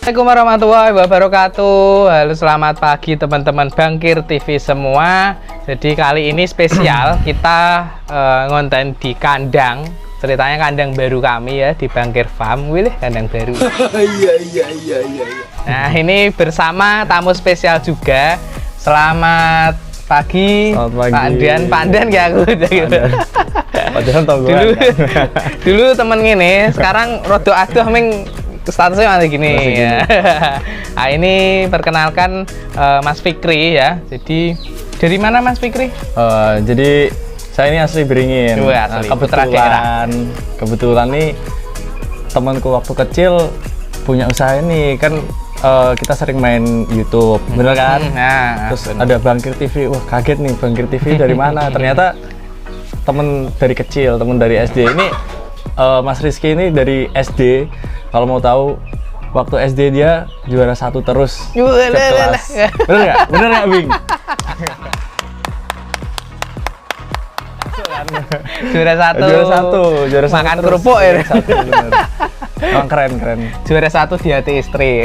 Assalamualaikum warahmatullahi wabarakatuh. Halo, selamat pagi teman-teman Bangkir TV semua. Jadi kali ini spesial kita ngonten di kandang. Ceritanya kandang baru kami ya di Bangkir Farm. Wih, kandang baru. Iya. Nah, ini bersama tamu spesial juga. Selamat pagi, Pak Andan ya aku. Padahal tau gue. Dulu temen gini, sekarang rodo aduh ming statusnya masih gini ya. Nah, ini perkenalkan Mas Fikri ya. Jadi dari mana Mas Fikri? Jadi saya ini asli Beringin. Asli. Kebetulan nih temanku waktu kecil punya usaha ini kan. Kita sering main YouTube, bener kan? Nah, terus bener. Ada Bangkir TV, wah kaget nih Bangkir TV dari mana? Ternyata temen dari kecil, temen dari SD. Ini Mas Rizky ini dari SD. Kalau mau tahu, waktu SD dia juara 1 terus sekelas. Bener nggak? Bener nggak, Bing? Juara satu. Makan kerupuk ya. Emang keren. Juara 1 di hati istri.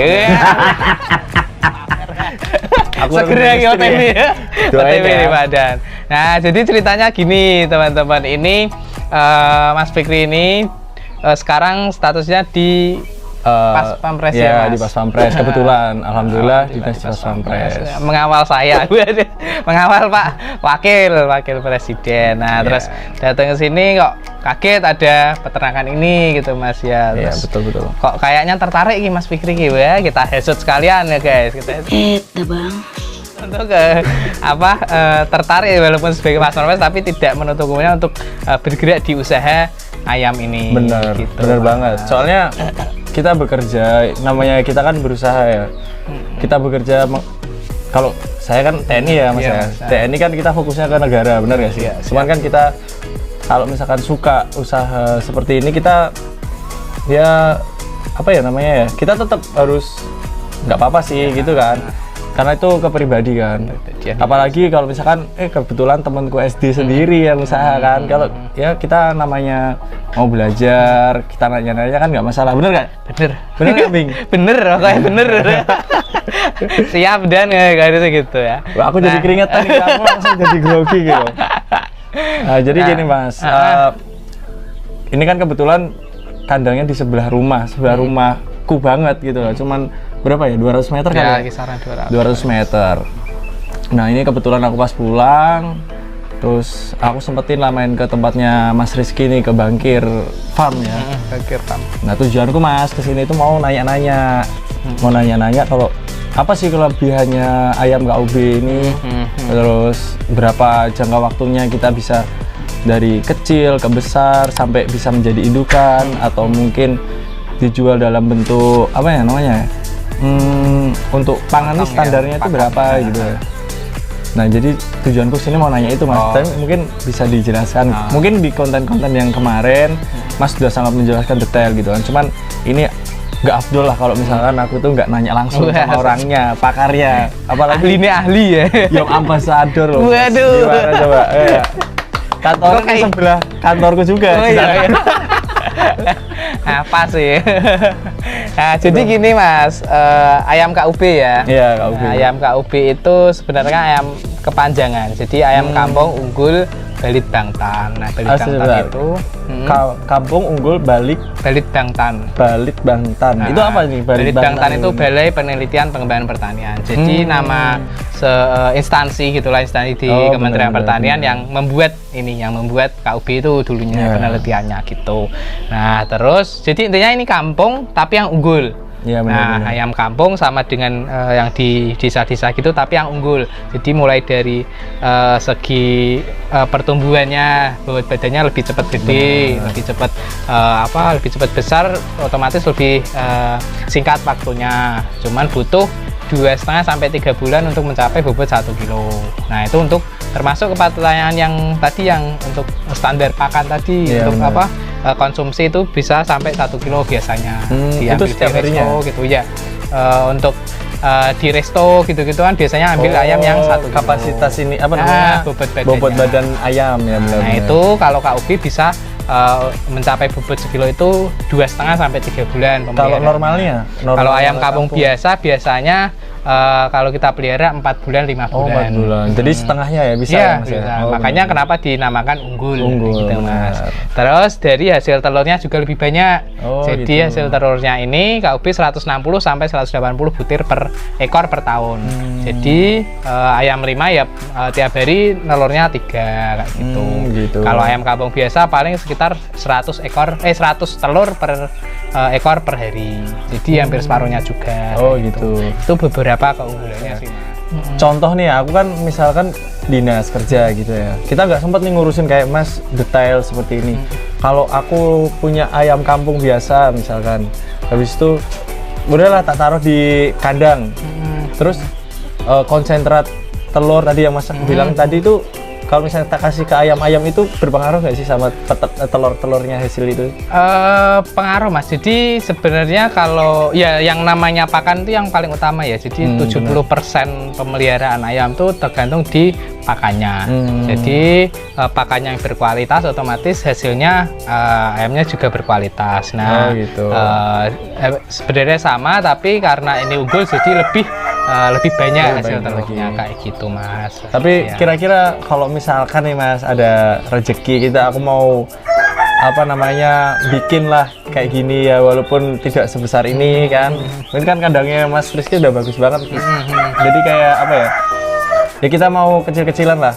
Aku segera ke OTW ya. OTW di Badan. Nah, jadi ceritanya gini teman-teman. Ini Mas Fikri ini sekarang statusnya di Pas Pampres ya, di Pas Pampres. Kebetulan, alhamdulillah di Pas Pampres. Mengawal saya, mengawal Pak Wakil Presiden. Nah, terus datang ke sini kok kaget ada peternakan ini gitu Mas ya. Terus, betul. Kok kayaknya tertarik nih Mas Fikri gitu ya. Kita hasut sekalian ya guys. Kita Bang. Untuk tertarik walaupun sebagai Pas Pampres tapi tidak menutup kemungkinan untuk bergerak di usaha ayam ini. Bener, gitu, bener banget. Soalnya kita bekerja, namanya kita kan berusaha ya. Kita bekerja, kalau saya kan TNI ya Mas ya. TNI kan kita fokusnya ke negara, bener gak sih? Cuman kan kita kalau misalkan suka usaha seperti ini, kita ya apa ya namanya ya, kita tetap harus nggak apa-apa sih gitu kan. Karena itu ke pribadi kan. Apalagi kalau misalkan kebetulan temanku SD sendiri yang usaha kan. Kalau ya kita namanya mau belajar, kita nanya-nanya kan nggak masalah, bener nggak? Bener nggak, Bing? Bener, kayak bener. Siap dan kayak gitu ya. Wah, aku jadi keringetan nih, aku langsung jadi grogi gitu. Nah, jadi gini Mas, ini kan kebetulan kandangnya di sebelah rumahku banget gitu loh. Cuman berapa ya? 200 meter kan ya? Kisaran 200 meter. Nah, ini kebetulan aku pas pulang, terus aku sempetin lah main ke tempatnya Mas Rizky nih, ke Bangkir Farm ya. Bangkir Farm. Nah, tujuanku Mas kesini itu mau nanya-nanya. Mau nanya-nanya kalau apa sih kelebihannya ayam KUB ini, terus berapa jangka waktunya kita bisa dari kecil ke besar sampai bisa menjadi indukan, atau mungkin dijual dalam bentuk apa ya namanya, untuk pangan ini standarnya itu berapa gitu. Nah, jadi tujuanku sini mau nanya itu Mas. Tapi mungkin bisa dijelaskan, mungkin di konten-konten yang kemarin Mas sudah sangat menjelaskan detail gitu kan. Cuman ini nggak afdol lah kalau misalkan aku tuh nggak nanya langsung sama orangnya, pakarnya, apalagi ahli ya, yang ambasador loh. Waduh. Gimana coba? Kantornya sebelah kantorku juga. Iya. Apa sih? Nah, jadi gini Mas, ayam KUB ya. Iya, KUB. Nah, ayam KUB itu sebenarnya ayam kepanjangan. Jadi ayam kampung unggul Balit Bangtan. Nah, Balit Bangtan itu kampung unggul Balit Bangtan. Nah, itu apa nih Balit Bangtan itu Balai Penelitian Pengembangan Pertanian. Jadi nama instansi gitulah, instansi di Kementerian Pertanian yang membuat KUB itu dulunya penelitiannya gitu. Nah, terus jadi intinya ini kampung tapi yang unggul. Ya, benar. Ayam kampung sama dengan yang di desa-desa gitu tapi yang unggul. Jadi mulai dari segi pertumbuhannya, bobot badannya lebih cepat gede, lebih cepat besar, otomatis lebih singkat waktunya. Cuman butuh 2,5 sampai 3 bulan untuk mencapai bobot 1 kilo. Nah, itu untuk termasuk ke pertanyaan yang tadi yang untuk standar pakan tadi, untuk konsumsi itu bisa sampai 1 kilo biasanya. Itu setiap harinya gitu ya. Untuk di resto gitu-gitu kan biasanya ambil ayam yang 1 kapasitas kilo. Ini apa namanya? Bobot badan ayam ya. Nah, itu kalau KUB bisa mencapai bobot sekilo itu 2,5 sampai 3 bulan Kalau pemeliharaan. normalnya? Kalau ayam kampung biasa biasanya kalau kita pelihara 4 bulan 5 bulan. Oh, 4 bulan. Jadi setengahnya ya bisa Iya, ya, Mas, ya? bisa. Oh, Makanya benar. kenapa dinamakan unggul, gitu Mas. benar. Terus dari hasil telurnya juga lebih banyak. Oh, Jadi gitu. hasil telurnya ini KUB 160 sampai 180 butir per ekor per tahun. Jadi ayam 5 ya tiap hari telurnya 3 kayak gitu. Gitu. Kalau ayam kampung biasa paling sekitar 100 telur per ekor per hari. Jadi hampir separuhnya juga. Oh, gitu. Itu beberapa keunggulannya sih, Mas. Contoh nih, aku kan misalkan dinas kerja gitu ya. Kita nggak sempat nih ngurusin kayak Mas detail seperti ini. Kalau aku punya ayam kampung biasa misalkan, habis itu udahlah tak taruh di kandang. Terus konsentrat telur tadi yang Mas bilang tadi itu kalau misalnya tak kasih ke ayam-ayam itu berpengaruh nggak sih sama telur-telurnya hasil itu? Pengaruh Mas. Jadi sebenarnya kalau ya yang namanya pakan itu yang paling utama ya. Jadi 70% pemeliharaan ayam itu tergantung di pakannya. Jadi pakannya yang berkualitas otomatis hasilnya ayamnya juga berkualitas. Nah, gitu. Sebenarnya sama tapi karena ini unggul jadi lebih banyak hasil banyak telurnya lagi. kayak gitu Mas. Tapi Ya. kira-kira kalau misalkan nih Mas ada rezeki aku mau apa namanya bikin lah kayak gini ya walaupun tidak sebesar ini kan. Ini kan kandangnya Mas Rizky udah bagus banget. Jadi kayak apa ya? Ya kita mau kecil-kecilan lah.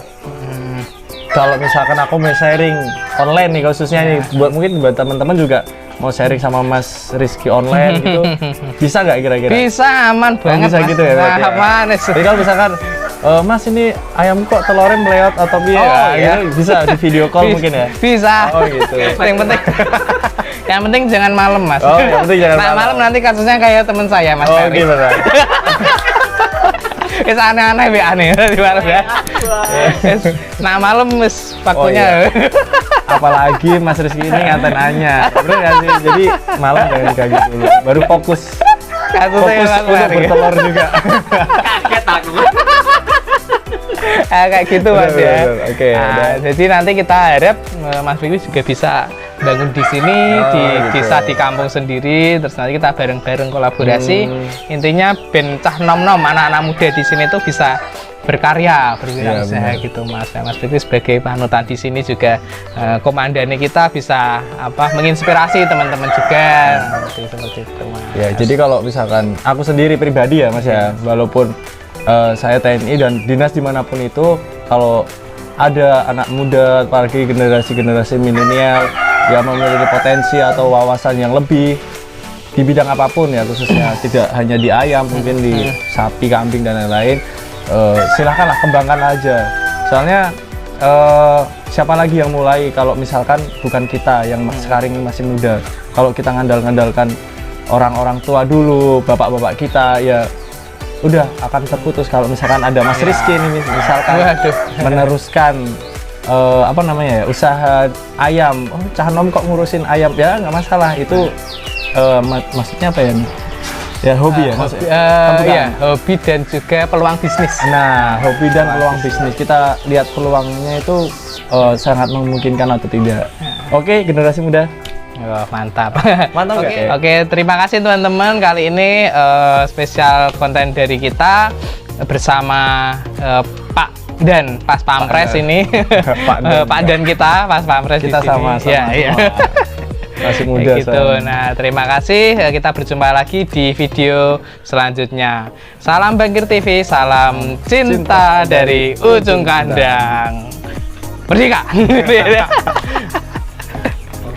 Kalau misalkan aku mau sharing online nih khususnya nih mungkin buat teman-teman juga mau sharing sama Mas Rizky online gitu. Bisa nggak kira-kira? Bisa aman banget bisa Mas. gitu ya, berarti ya? Aman. Jadi kalau misalkan Mas ini ayam kok telurnya melewat atau piye Oh, iya. gitu, bisa di video call mungkin ya. Bisa. Oh, gitu. Yang penting jangan malam Mas. Oh, yang penting jangan Nah, malam nanti kasusnya kayak teman saya Mas. Oh, Ferry. gimana? Wis aneh-aneh be aneh di malam ya. Nah, malam wis waktunya. Apalagi Mas Rizky ini ngatain nanya. Bener nggak sih? Jadi malam jangan diganggu dulu. Baru fokus Kasusnya Mas untuk Ferry. bertelur juga. Kaget aku. Kayak gitu Mas Bener, ya. bener. Oke, Nah, udah. jadi nanti kita harap Mas Fikri juga bisa bangun di sini di gitu. desa di kampung sendiri, terus nanti kita bareng-bareng kolaborasi. Intinya ben cah nom-nom anak-anak muda di sini tuh bisa berkarya, berwirausaha benar. gitu Mas. Nah, Mas Fikri sebagai panutan di sini juga komandannya kita bisa menginspirasi teman-teman juga. Seperti itu Mas. Ya, jadi kalau misalkan aku sendiri pribadi ya Mas ya, walaupun saya TNI dan dinas dimanapun itu, kalau ada anak muda, apalagi generasi-generasi milenial yang memiliki potensi atau wawasan yang lebih di bidang apapun ya, khususnya tidak hanya di ayam, mungkin di sapi, kambing dan lain-lain, silahkanlah kembangkan aja. Soalnya siapa lagi yang mulai kalau misalkan bukan kita yang sekarang masih muda. Kalau kita ngandalkan orang-orang tua dulu, bapak-bapak kita, ya udah akan terputus. Kalau misalkan ada Mas Rizky ini misalkan Waduh. meneruskan apa namanya ya, usaha ayam. Oh, Cah Nom kok ngurusin ayam, ya nggak masalah itu. Maksudnya apa ya? Ya hobi ya Mas. Iya, hobi dan juga peluang bisnis. Nah, hobi dan peluang bisnis, kita lihat peluangnya itu sangat memungkinkan atau tidak. Oke, generasi muda. Oh, mantap. Mantap Oke, nggak? oke, terima kasih teman-teman. Kali ini spesial konten dari kita bersama Pak Dan Pas Pampres Dan. ini. Pak Dan. Pak Dan kita Pas Pampres Kita di sini. sama-sama. Iya, iya. Masih Kayak muda gitu. soalnya. Nah, terima kasih. Kita berjumpa lagi di video selanjutnya. Salam Bangkir TV, salam cinta dari ujung kandang. Merdeka.